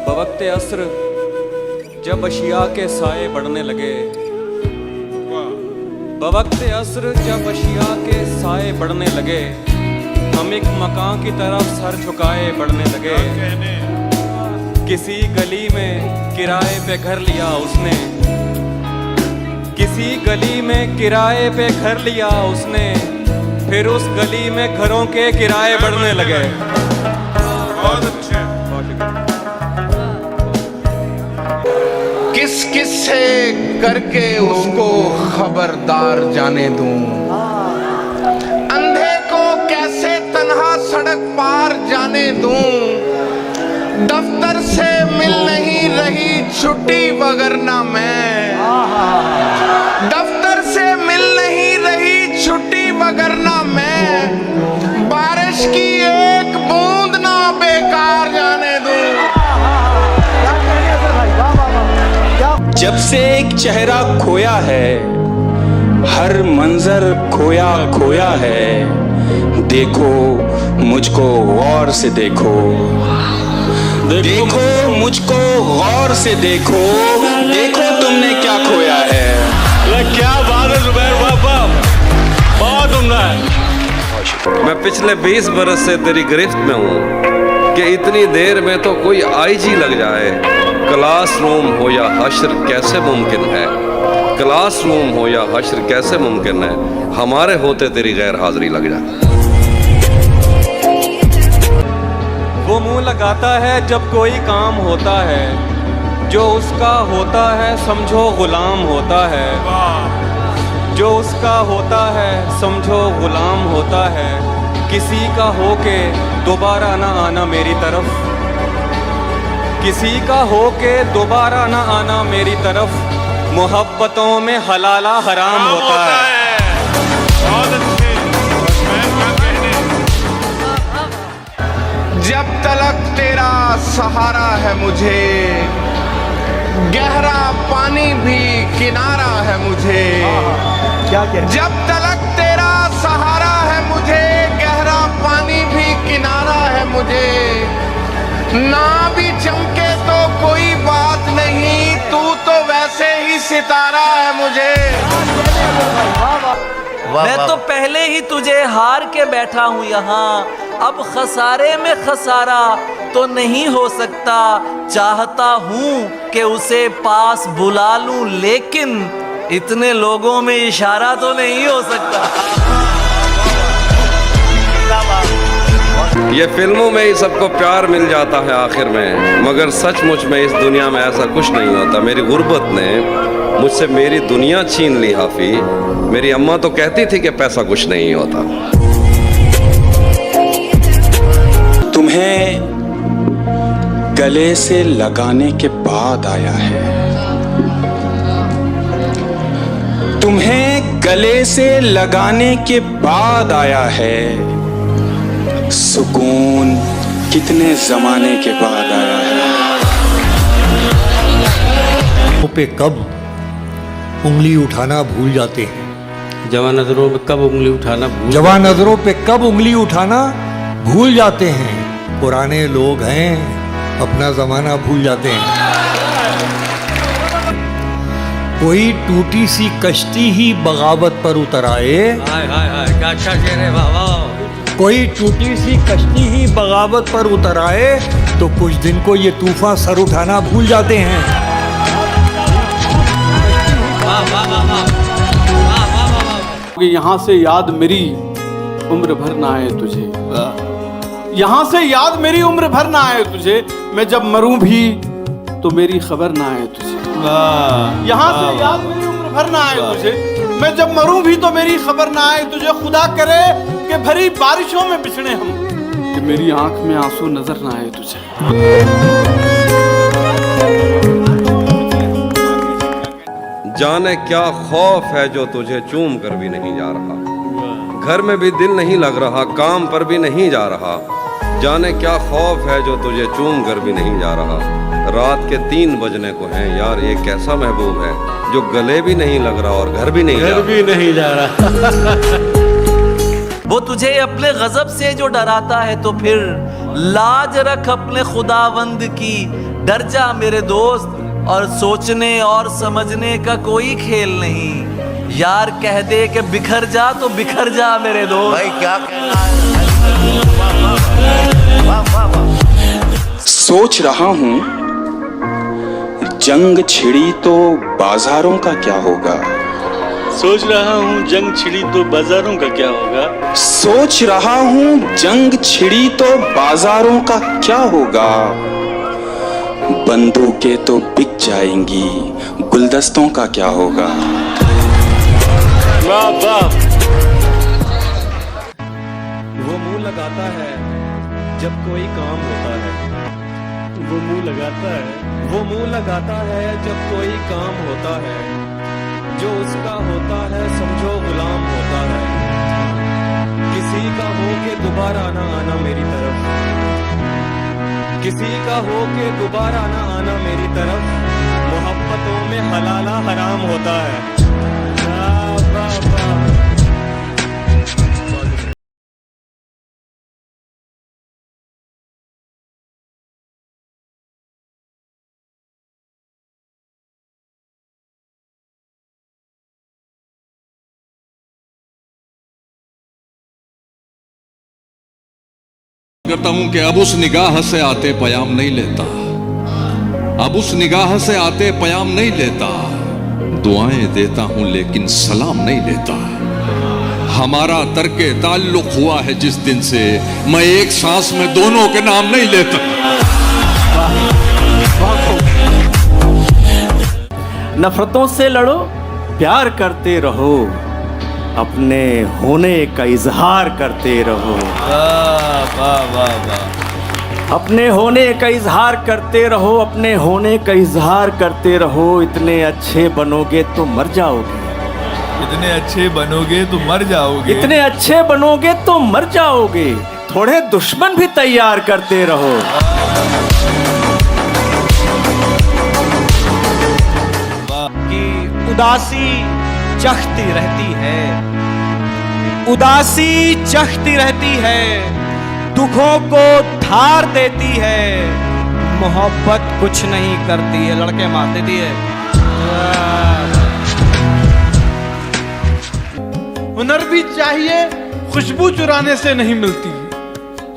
बवक्ते अस्र जब अशिया के साए बढ़ने लगे, बवक्ते अस्र जब अशिया के साए बढ़ने लगे, हम एक मकान की तरफ सर झुकाए बढ़ने लगे। किसी गली में किराए पे घर लिया उसने, किसी गली में किराए पे घर लिया उसने, फिर उस गली में घरों के किराए बढ़ने लगे। बहुत अच्छे। किस किस से करके उसको खबरदार जाने दूं, अंधे को कैसे तन्हा सड़क पार जाने दूं, दफ्तर से मिल नहीं रही छुट्टी वगरना मैं, दफ्तर से मिल नहीं रही छुट्टी वगरना मैं, बारिश की एक बूंद ना बेकार जाने दूं। जब से एक चेहरा खोया है, हर मंजर खोया खोया है, देखो मुझको गौर से देखो, देखो मुझको गौर से देखो, देखो तुमने क्या खोया है। क्या बात है जुबैर बाबा, बहुत उम्दा है। मैं पिछले 20 बरस से तेरी गिरफ्त में हूँ कि इतनी देर में तो कोई आईजी लग जाए। क्लासरूम हो या हश्र कैसे मुमकिन है, क्लासरूम हो या हश्र कैसे मुमकिन है, हमारे होते तेरी गैर हाजिरी लग जाए। वो मुंह लगाता है जब कोई काम होता है, जो उसका होता है समझो गुलाम होता है, जो उसका होता है समझो गुलाम होता है। किसी का हो के दोबारा ना आना मेरी तरफ, किसी का हो के दोबारा ना आना मेरी तरफ, मोहब्बतों में हलाला हराम होता है। बहुत अच्छे। जब तलक तेरा सहारा है मुझे, गहरा पानी भी किनारा है मुझे। क्या कह जब तलक तेरा सहारा है मुझे, गहरा पानी भी किनारा है मुझे। ना भी चमके तो कोई बात नहीं, तू तो वैसे ही सितारा है मुझे। मैं तो पहले ही तुझे हार के बैठा हूँ यहाँ, अब खसारे में खसारा तो नहीं हो सकता। चाहता हूँ कि उसे पास बुला लूं, लेकिन इतने लोगों में इशारा तो नहीं हो सकता। ये फिल्मों में ही सबको प्यार मिल जाता है आखिर में, मगर सचमुच में इस दुनिया में ऐसा कुछ नहीं होता। मेरी गुर्बत ने मुझसे मेरी दुनिया छीन ली हाफी। मेरी अम्मा तो कहती थी कि पैसा कुछ नहीं होता। तुम्हें गले से लगाने के बाद आया है, तुम्हें गले से लगाने के बाद आया है, सुकून कितने जमाने के बाद आया है। पे कब उंगली उठाना भूल जाते हैं, जवान नजरों पे कब उंगली उठाना भूल जवान नजरों पे कब उंगली उठाना भूल जाते हैं। पुराने लोग हैं, अपना जमाना भूल जाते हैं। कोई टूटी सी कश्ती ही बगावत पर उतर आए, हाय हाय हाय, क्या अच्छा कह रहे बाबा। कोई टूटी सी कश्ती ही बगावत पर उतर आए, तो कुछ दिन को ये तूफान सर उठाना भूल जाते हैं। कि यहाँ से याद मेरी उम्र भर ना आए तुझे, यहाँ से याद मेरी उम्र भर ना आए तुझे, मैं जब मरूं भी तो मेरी खबर ना आए तुझे। यहाँ से याद मेरी उम्र भर ना आए तुझे, मैं जब मरूं भी तो मेरी खबर ना आए तुझे। खुदा करे कि भरी बारिशों में बिछड़े हम, कि मेरी आंख में आंसू नजर ना आए तुझे। जाने क्या खौफ है जो तुझे चूम कर भी नहीं जा रहा, घर में भी दिल नहीं लग रहा, काम पर भी नहीं जा रहा। जाने क्या खौफ है जो तुझे चूम कर भी नहीं जा रहा। रात के 3 बजने को हैं यार, ये कैसा महबूब है जो गले भी नहीं लग रहा और घर भी नहीं जा रहा। वो तुझे अपने गजब से जो डराता है, तो फिर लाज रख अपने खुदावंद की, डर जा मेरे दोस्त, और सोचने और समझने का कोई खेल नहीं। यार कह दे कि बिखर जा तो बिखर जा मेरे दोस्त। भाई क्या कहना है? वाह वाह वाह। सोच रहा हूं जंग छिड़ी तो बाजारों का क्या होगा। सोच रहा हूँ जंग छिड़ी तो बाजारों का क्या होगा। सोच रहा हूं जंग छिड़ी तो बाजारों का क्या होगा। बंदूकें तो बिक जाएंगी, गुलदस्तों का क्या होगा। वाह वाह। वो मुंह लगाता है जब कोई काम होता है। वो मुंह लगाता है, वो मुंह लगाता है जब कोई काम होता है। जो उसका होता है समझो गुलाम होता है। किसी का हो के दोबारा ना आना मेरी तरफ, किसी का हो के दोबारा ना आना मेरी तरफ। मोहब्बतों में हलाला हराम होता है। वाह वाह वाह। करता हूं कि अब उस निगाह से आते पयाम नहीं लेता, अब उस निगाह से आते पयाम नहीं लेता। दुआएं देता हूं लेकिन सलाम नहीं लेता। हमारा तर्के ताल्लुक हुआ है जिस दिन से, मैं एक सांस में दोनों के नाम नहीं लेता। नफरतों से लड़ो, प्यार करते रहो, अपने होने का इजहार करते रहो। अपने होने का इजहार करते रहो, अपने होने का इजहार करते रहो। इतने अच्छे बनोगे तो मर जाओगे, इतने अच्छे बनोगे तो मर जाओगे, इतने अच्छे बनोगे तो मर जाओगे। थोड़े दुश्मन भी तैयार करते रहो। कि उदासी चखती रहती है, उदासी चखती रहती है, दुखों को धार देती है। मोहब्बत कुछ नहीं करती है, लड़के मार देती है। हुनर भी चाहिए, खुशबू चुराने से नहीं मिलती।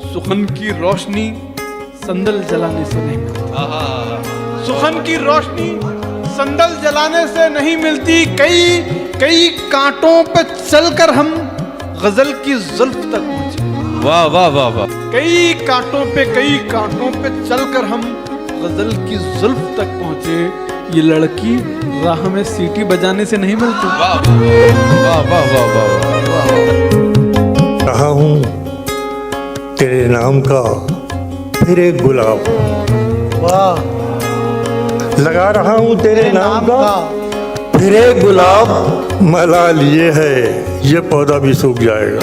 सुखन की रोशनी संदल जलाने से नहीं मिलती। सुखन की रोशनी संदल जलाने से नहीं मिलती। कई कांटों पे चलकर हम गजल की जुल्फ तक पहुंचे। वाह वाह वाह वाह। कई कांटों पे चलकर हम गजल की जुल्फ तक पहुंचे। ये लड़की राह में सीटी बजाने से नहीं मिलती। वाह वाह वाह वाह वाह। रहा हूँ तेरे नाम का फिर एक गुलाब, वाह। लगा रहा हूँ तेरे नाम का फिर एक गुलाब। मला लिए है ये पौधा भी सूख जाएगा।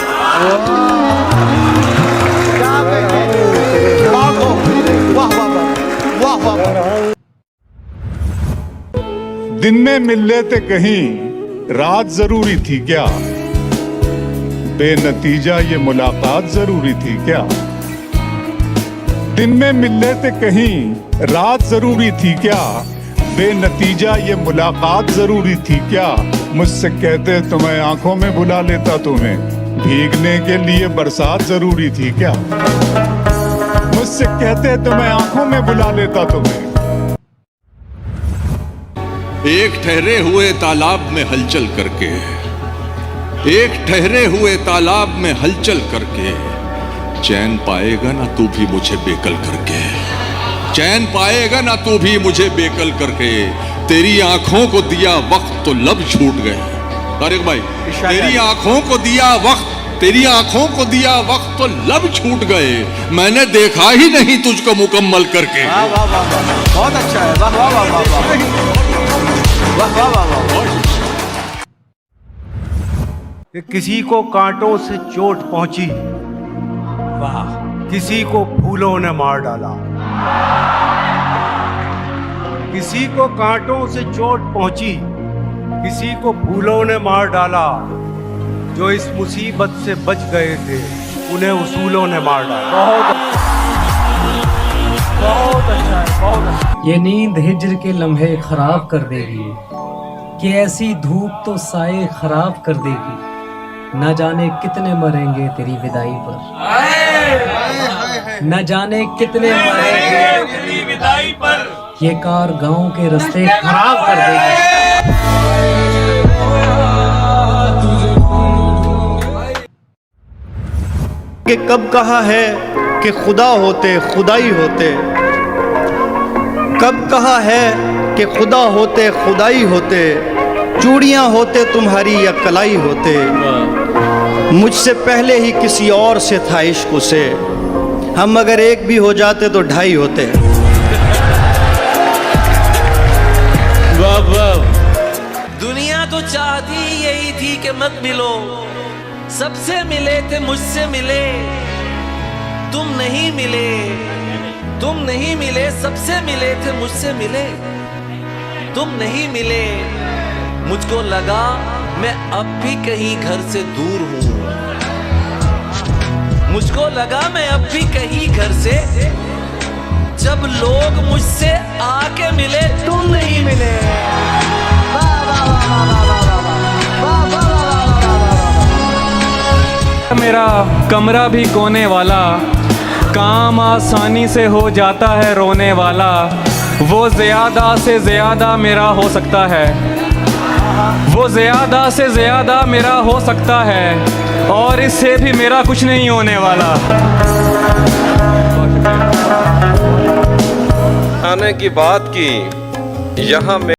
दिन में मिल लेते कहीं, रात जरूरी थी क्या। बेनतीजा ये मुलाकात जरूरी थी क्या। दिन में मिल लेते कहीं, रात जरूरी थी क्या। बेनतीजा ये मुलाकात जरूरी थी क्या। मुझसे कहते तुम्हें आंखों में बुला लेता, तुम्हें भीगने के लिए बरसात जरूरी थी क्या। मुझसे कहते तुम्हें आंखों में बुला लेता, तुम्हें। एक ठहरे हुए तालाब में हलचल करके, एक ठहरे हुए तालाब में हलचल करके, चैन पाएगा ना तू भी मुझे बेकल करके। चैन पाएगा ना तू भी मुझे बेकल करके। तेरी आंखों को दिया वक्त तो लब छूट गए। तारिक भाई, तेरी आंखों को दिया वक्त, तेरी आंखों को दिया वक्त तो लब छूट गए। मैंने देखा ही नहीं तुझको मुकम्मल करके। वाह वाह वाह वाह, बहुत अच्छा है। वाह वाह वाह वाह वाह वाह वाह वाह। कि किसी को कांटों से चोट पहुंची, वाह, किसी को फूलों ने मार डाला। किसी को कांटों से चोट पहुंची, किसी को फूलों ने मार डाला। जो इस मुसीबत से बच गए थे उन्हें उसूलों ने मार डाला। बहुत ये नींद हिज्र के लम्हे खराब कर देगी, कि ऐसी धूप तो साए खराब कर देगी। न जाने कितने मरेंगे तेरी विदाई पर, न जाने कितने मरेंगे तेरी विदाई पर। ये कार गांव के रास्ते खराब कर देगी। कि कब कहा है कि खुदा होते खुदाई होते, कब कहा है कि खुदा होते खुदाई होते, चूड़ियां होते तुम्हारी या कलाई होते। मुझसे पहले ही किसी और से था इश्क उसे, हम अगर एक भी हो जाते तो ढाई होते। वाह वाह। दुनिया तो चाहती यही थी कि मत मिलो, सबसे मिले थे मुझसे मिले, तुम नहीं मिले, तुम नहीं मिले, सबसे मिले थे मुझसे मिले, तुम नहीं मिले। मुझको लगा मैं अब भी कहीं घर से दूर हूं, मुझको लगा मैं अब भी कहीं घर से, जब लोग मुझसे आके मिले तुम नहीं मिले। मेरा कमरा भी कोने वाला, काम आसानी से हो जाता है रोने वाला। वो ज़्यादा से ज़्यादा मेरा हो सकता है, वो ज़्यादा से ज़्यादा मेरा हो सकता है, और इससे भी मेरा कुछ नहीं होने वाला। आने की बात की यहाँ में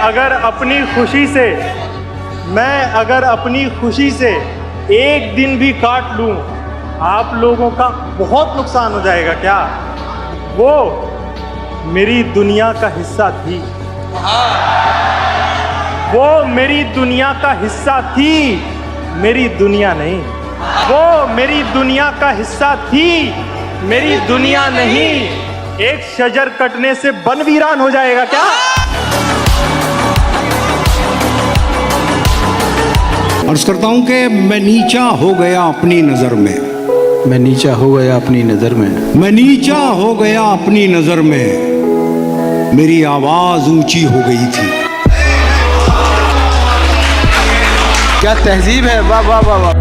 अगर अपनी खुशी से, मैं अगर अपनी खुशी से एक दिन भी काट लूं, आप लोगों का बहुत नुकसान हो जाएगा क्या? वो मेरी दुनिया का हिस्सा थी, वो मेरी दुनिया का हिस्सा थी, मेरी दुनिया नहीं। वो मेरी दुनिया का हिस्सा थी, मेरी दुनिया नहीं। एक शजर कटने से बन वीरान हो जाएगा क्या? अर्ज करता हूं कि मैं नीचा हो गया अपनी नजर में, मैं नीचा हो गया अपनी नजर में, मैं नीचा हो गया अपनी नजर में, मेरी आवाज ऊंची हो गई थी। क्या तहजीब है, वाह वाह वाह वाह।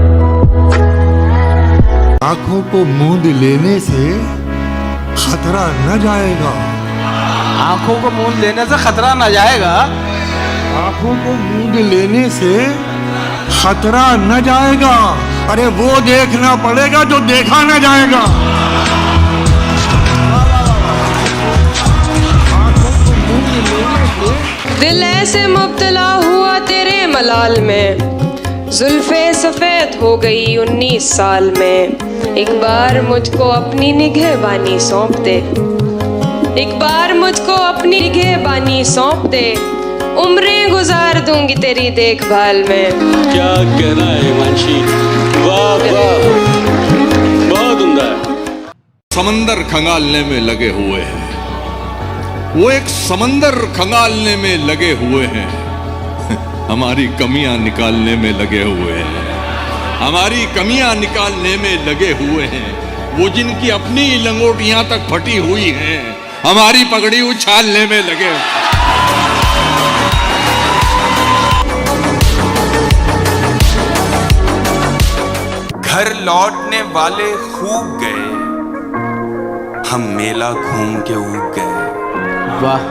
आंखों को मूंद लेने से खतरा न जाएगा, आंखों को मूंद लेने से खतरा न जाएगा, आंखों को मूंद लेने से खतरा न जाएगा। अरे वो देखना पड़ेगा जो देखा न जाएगा। दिल ऐसे मुब्तला हुआ तेरे मलाल में, जुल्फे सफेद हो गई 19 साल में। एक बार मुझको अपनी निगहबानी सौंप दे, एक बार मुझको अपनी निगहबानी सौंप दे, उम्रें गुजार दूंगी तेरी देखभाल में। क्या कहना है हिमांशी, वाह वाह, बहुत उम्दा है। समंदर खंगालने में लगे हुए हैं, वो एक समंदर खंगालने में लगे हुए हैं, हमारी कमियां निकालने में लगे हुए हैं, हमारी कमियां निकालने में लगे हुए हैं। वो जिनकी अपनी लंगोटियां तक फटी हुई हैं, हमारी पगड़ी उछालने में लगे। घर लौटने वाले खूब गए, हम मेला घूम के ऊब गए। वाह।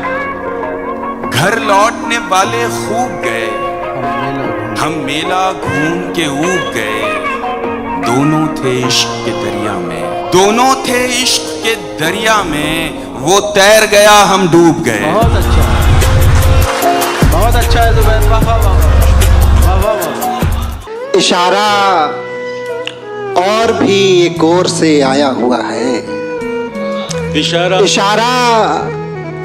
घर लौटने वाले खूब गए, हम मेला घूम के ऊब गए। दोनों थे इश्क के दरिया में, दोनों थे इश्क के दरिया में। वो तैर गया, हम डूब गए। बहुत अच्छा, बहुत अच्छा है जुबैर, वाह वाह वाह वाह वाह। इशारा और भी एक और से आया हुआ है। इशारा इशारा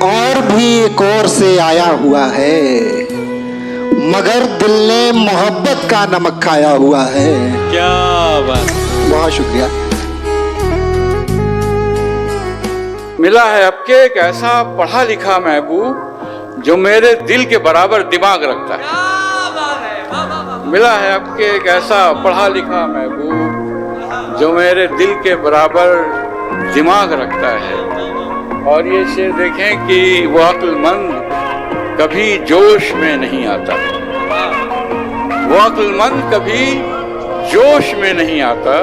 और भी एक और से आया हुआ है, मगर दिल ने मोहब्बत का नमक खाया हुआ है। क्या बात। बहुत शुक्रिया। मिला है आपके एक ऐसा पढ़ा लिखा महबूब जो मेरे दिल के बराबर दिमाग रखता है। मिला है आपके एक ऐसा पढ़ा लिखा महबूब जो मेरे दिल के बराबर दिमाग रखता है। और ये शेर देखें कि वो अक्लमंद कभी जोश में नहीं आता, वो अक्लमंद कभी जोश में नहीं आता,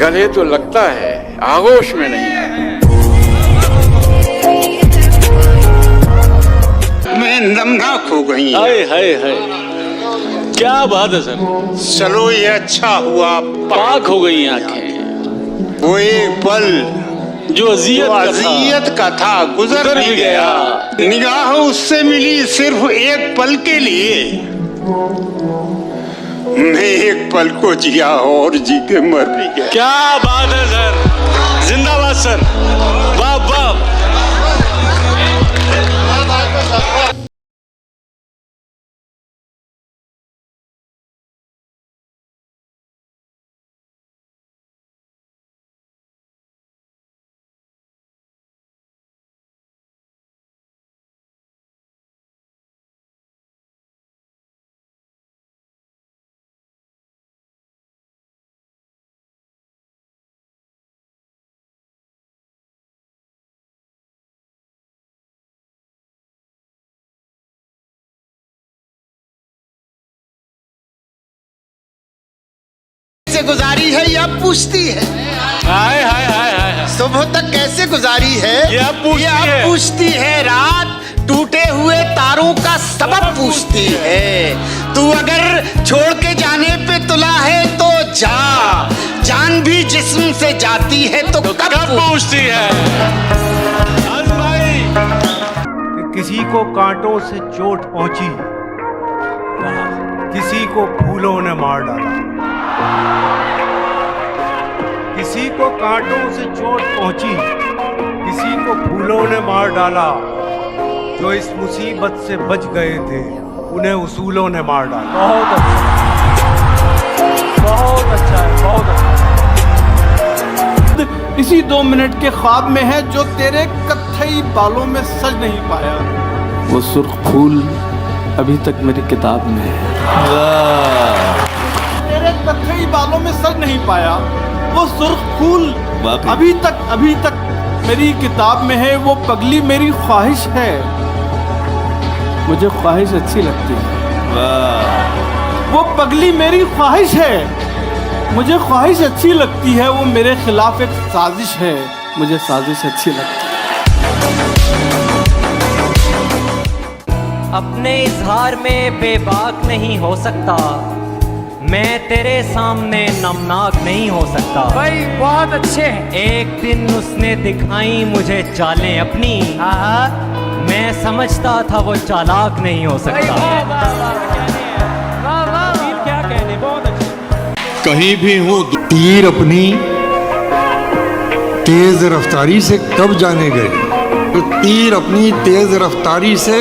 गले तो लगता है आगोश में नहीं आता। मैं नमनाक हो गई। हाय हाय हाय, क्या बात है सर। चलो ये अच्छा हुआ पाक हो गई आंखें। वो एक पल जो अजियत का था गुजर भी गया। निगाह उससे मिली सिर्फ एक पल के लिए, मैं एक पल को जिया और जी के मर भी गया। क्या बात है सर, जिंदाबाद सर, वाह वाह। कैसे गुजारी है यह पूछती है। हाय हाय हाय हाय। सुबह तक कैसे गुजारी है यह पूछती है। रात टूटे हुए तारों का सबब पूछती है। तू अगर छोड़ के जाने पे तुला है तो जा, जान भी जिस्म से जाती है तो कब पूछती है। किसी को कांटों से चोट पहुंची, किसी को फूलों ने मार डाला। किसी को कांटों से चोट पहुंची, किसी को फूलों ने मार डाला। जो इस मुसीबत से बच गए थे उन्हें उसूलों ने मार डाला। बहुत अच्छा, बहुत अच्छा है, बहुत अच्छा। इसी 2 मिनट के ख्वाब में है जो तेरे कत्थई बालों में सज नहीं पाया। वो सुर्ख फूल अभी तक मेरी किताब में है। तेरे कत्थई बालों में सज नहीं पाया। वो सुर्ख फूल अभी तक मेरी किताब में है। वो पगली मेरी ख्वाहिश है, मुझे ख्वाहिश अच्छी लगती है। वो पगली मेरी ख्वाहिश है, मुझे ख्वाहिश अच्छी लगती है। वो मेरे खिलाफ एक साजिश है, मुझे साजिश अच्छी लगती है। अपने इजहार में बेबाक नहीं हो सकता, मैं तेरे सामने नमनाक नहीं हो सकता। भाई बहुत अच्छे हैं। एक दिन उसने दिखाई मुझे चालें अपनी, मैं समझता था वो चालाक नहीं हो सकता। क्या कहने, बहुत अच्छे। कहीं भी हूँ तीर अपनी तेज रफ्तारी से कब जाने गए, तो तीर अपनी तेज रफ्तारी से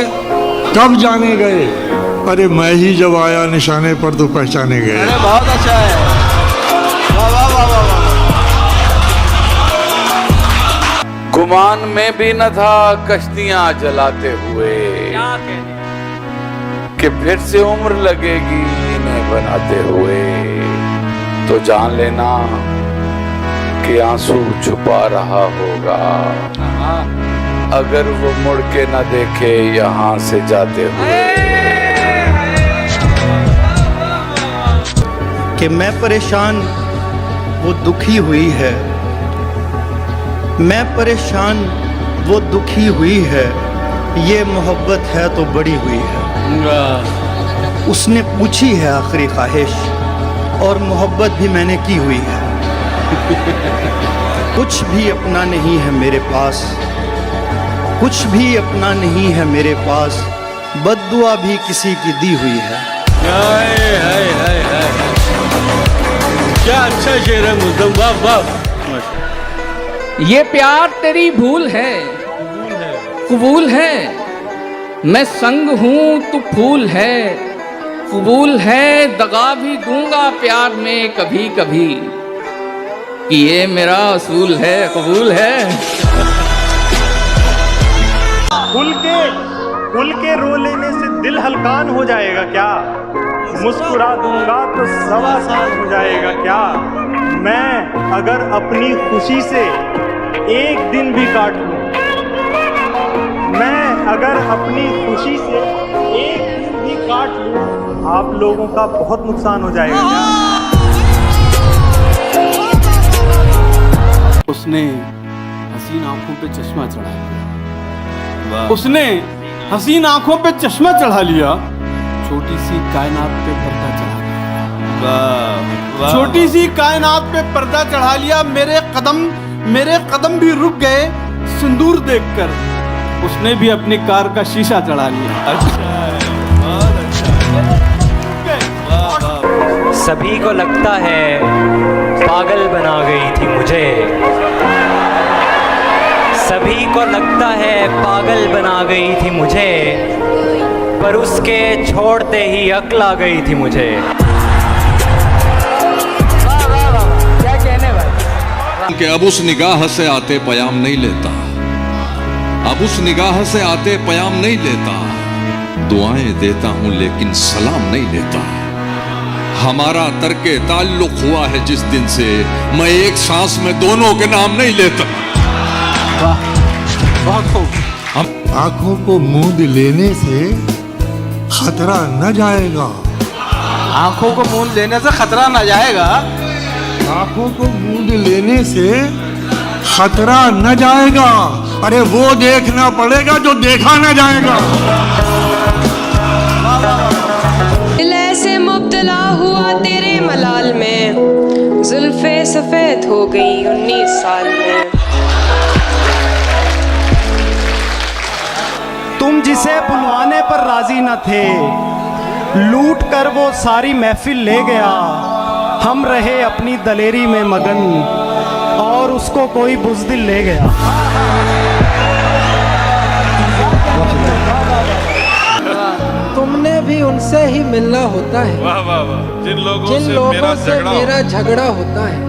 कब जाने गए। अरे मैं ही जब आया निशाने पर तो पहचाने गए। अरे बहुत अच्छा है, वाह वाह वाह वाह वाह। गुमान में भी न था कश्तियां जलाते हुए, क्या कहने, कि फिर से उम्र लगेगी इन्हें बनाते हुए। तो जान लेना कि आंसू छुपा रहा होगा अगर वो मुड़ के न देखे यहाँ से जाते हुए। कि मैं परेशान वो दुखी हुई है, मैं परेशान वो दुखी हुई है। ये मोहब्बत है तो बड़ी हुई है। उसने पूछी है आखिरी ख्वाहिश और मोहब्बत भी मैंने की हुई है। कुछ भी अपना नहीं है मेरे पास, कुछ भी अपना नहीं है मेरे पास, बद्दुआ भी किसी की दी हुई है। क्या अच्छा शेर है मुद्दम, वाह वाह। ये प्यार तेरी भूल है, कबूल है, मैं संग हूँ तू फूल है, कबूल है, दगा भी दूंगा प्यार में कभी कभी, कि ये मेरा असूल है, कबूल है। खुल के रो लेने से दिल हल्कान हो जाएगा क्या? मुस्कुरा दूंगा तो सवा साल हो जाएगा क्या? मैं अगर अपनी खुशी से एक दिन भी काट लूं, मैं अगर अपनी खुशी से एक दिन भी काट लूं, आप लोगों का बहुत नुकसान हो जाएगा क्या? उसने हसीन आंखों पे चश्मा चढ़ा लिया, उसने हसीन आंखों पे चश्मा चढ़ा लिया, छोटी सी कायनात पे पर्दा चढ़ा लिया, छोटी सी कायनात पे पर्दा चढ़ा लिया। मेरे कदम भी रुक गए सिंदूर देखकर, उसने भी अपनी कार का शीशा चढ़ा लिया। सभी को लगता है पागल बना गई थी मुझे, सभी को लगता है पागल बना गई थी मुझे, पर उसके छोड़ते ही अक्ल आ गई थी मुझे। क्या कहने भाई? कि अब उस निगाह से आते पयाम नहीं लेता, अब उस निगाह से आते पयाम नहीं लेता, दुआएं देता हूं लेकिन सलाम नहीं लेता। हमारा तर्के ताल्लुक हुआ है जिस दिन से, मैं एक सांस में दोनों के नाम नहीं लेता। बहुत खूब। आंखों को मूंद लेने से खतरा न जाएगा, आंखों को मूंद लेने से खतरा न जाएगा, आंखों को मूंद लेने से खतरा न जाएगा, अरे वो देखना पड़ेगा जो देखा न जाएगा। दिल ऐसे मुब्तला हुआ तेरे मलाल में, जुल्फे सफेद हो गई 19 साल में। तुम जिसे बुलवाने पर राजी न थे, लूट कर वो सारी महफिल ले गया। हम रहे अपनी दलेरी में मगन और उसको कोई बुज़दिल ले गया। तुमने भी उनसे ही मिलना होता है, वाह वाह वाह। जिन लोगों से मेरा झगड़ा होता है,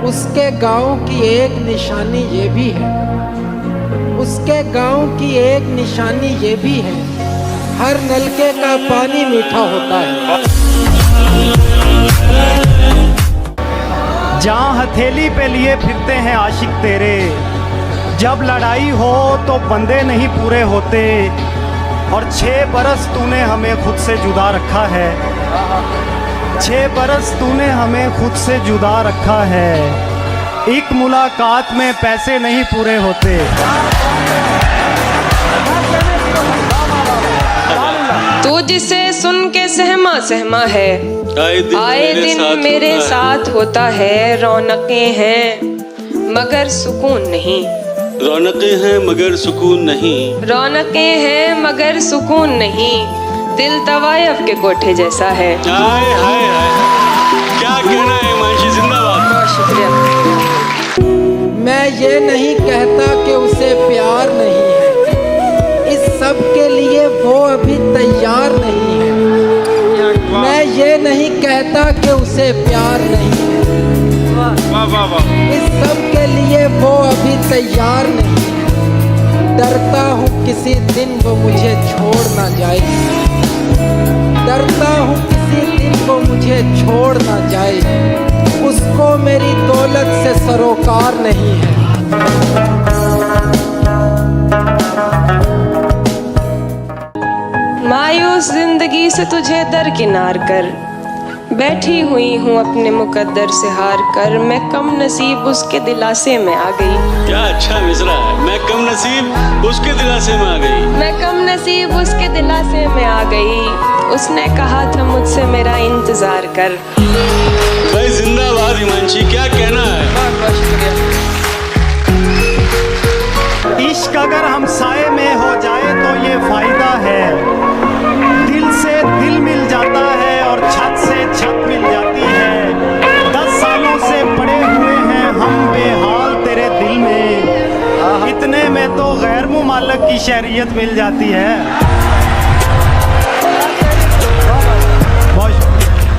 उसके गांव की एक निशानी ये भी है, उसके गांव की एक निशानी ये भी है, हर नलके का पानी मीठा होता है। जहाँ हथेली पे लिए फिरते हैं आशिक तेरे, जब लड़ाई हो तो बंदे नहीं पूरे होते, और 6 बरस तूने हमें खुद से जुदा रखा है, 6 बरस तूने हमें खुद से जुदा रखा है। एक मुलाकात में पैसे नहीं पूरे होते। तू जिसे सुन के सहमा सहमा है, आए दिन मेरे साथ होता है। रौनकें हैं मगर सुकून नहीं, रौनकें हैं मगर सुकून नहीं, रौनकें हैं मगर सुकून नहीं, दिल तवायफ के कोठे जैसा है। हाय हाय हाय, क्या कहना है हिमांशी, जिंदाबाद। बहुत शुक्रिया। मैं ये नहीं कहता कि उसे प्यार नहीं है, इस सब के लिए वो अभी तैयार नहीं है। मैं ये नहीं कहता कि उसे प्यार नहीं है, इस सब के लिए वो अभी तैयार नहीं है। डरता हूँ किसी दिन वो मुझे छोड़ ना जाए, डरता हूँ किसी दिन वो मुझे छोड़ ना जाए, उसको मेरी दौलत से सरोकार नहीं है। मायूस जिंदगी से तुझे दरकिनार कर, बैठी हुई हूँ अपने मुकद्दर से हार कर। मैं कम नसीब उसके दिलासे में आ गई। क्या अच्छा मिसरा है, मैं कम नसीब उसके दिलासे में आ गई, मैं कम नसीब उसके दिलासे में आ गई। उसने कहा था मुझसे मेरा इंतजार कर। भाई जिंदाबाद हिमांशी, क्या कहना है। बहुत शुक्रिया। इश्क अगर हम साए में हो जाए तो ये फायदा है, दिल से दिल मिल जाता है और छत से छत मिल जाती है। 10 तो गैर मुमालक की शहरियत मिल जाती है।